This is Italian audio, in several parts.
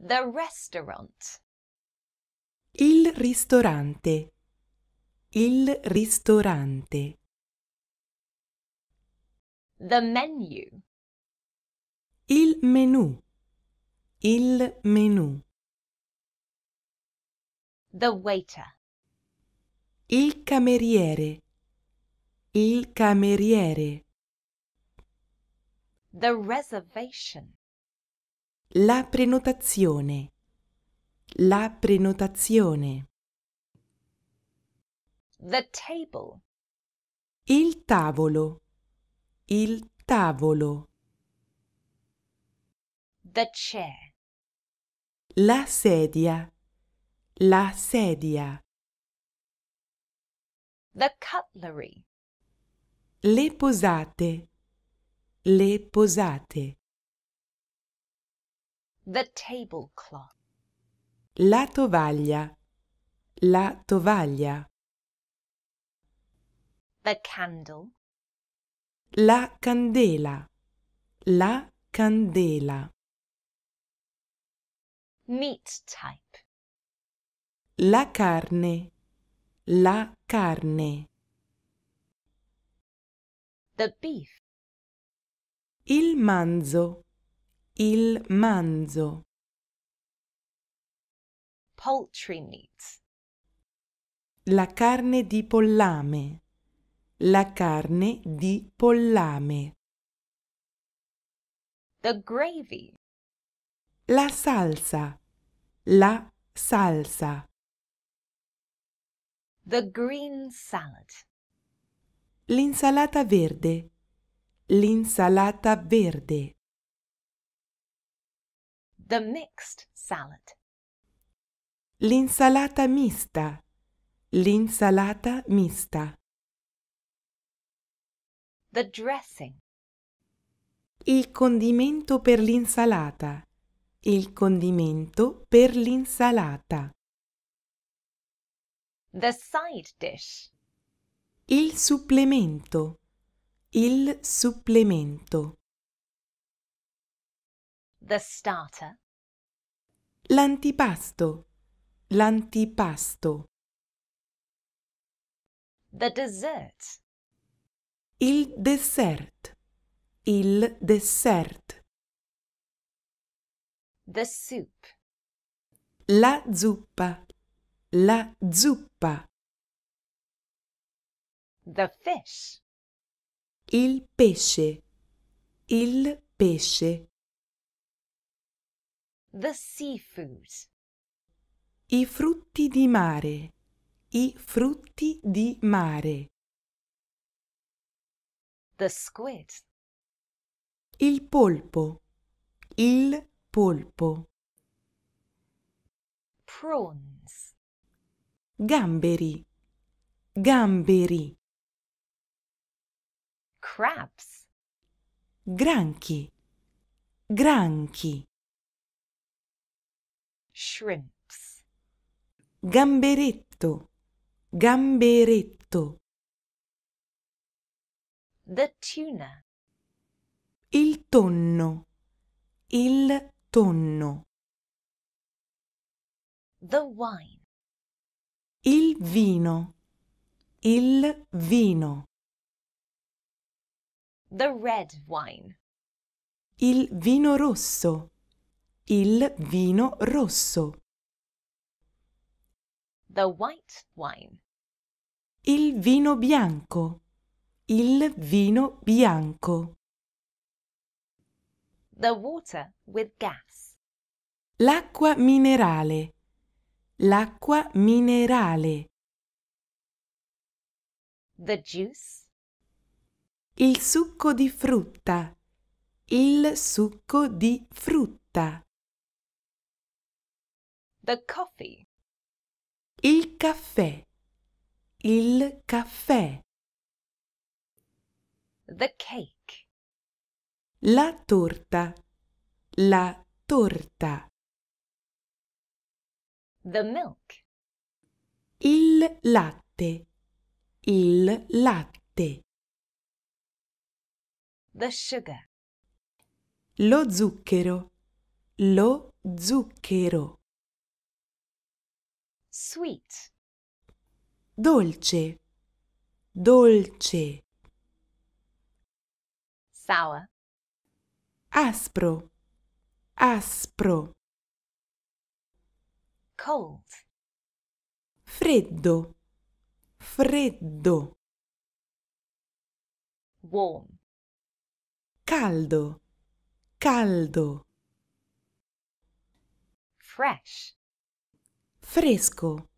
The restaurant. Il ristorante. Il ristorante. The menu. Il menù. Il menù. The waiter. Il cameriere. Il cameriere. The reservation. La prenotazione. La prenotazione. The table. Il tavolo. Il tavolo. The chair. La sedia. La sedia. The cutlery. Le posate. Le posate. The tablecloth. La tovaglia. La tovaglia. The candle. La candela. La candela. Meat type. La carne. La carne. The beef. Il manzo. Il manzo. Poultry meat. La carne di pollame. La carne di pollame. The gravy. La salsa. La salsa. The green salad. L'insalata verde. L'insalata verde. The mixed salad. L'insalata mista. L'insalata mista. The dressing. Il condimento per l'insalata. Il condimento per l'insalata. The side dish. Il supplemento. Il supplemento. The starter. L'antipasto. L'antipasto. The dessert. Il dessert. Il dessert. The soup. La zuppa. La zuppa. The fish. Il pesce. Il pesce. The seafood. I frutti di mare. I frutti di mare. The squid. Il polpo. Il polpo. Prawns. Gamberi. Gamberi. Crabs. Granchi. Granchi. Shrimps. Gamberetto. Gamberetto. The tuna. Il tonno. Il tonno. The wine. Il vino. Il vino. The red wine. Il vino rosso. Il vino rosso. The white wine. Il vino bianco. Il vino bianco. The water with gas. L'acqua minerale. L'acqua minerale. The juice. Il succo di frutta. Il succo di frutta. The coffee. Il caffè. Il caffè. The cake. La torta. La torta. The milk. Il latte. Il latte. The sugar. Lo zucchero. lo zucchero. Sweet. Dolce, dolce. Sour. Aspro, aspro. Cold. Freddo, freddo. Warm. Caldo, caldo. Fresh. Fresco,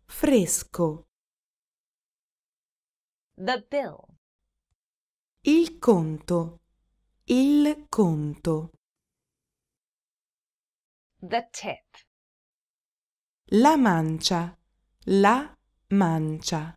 fresco. The bill. Il conto, il conto. The tip. La mancia, la mancia.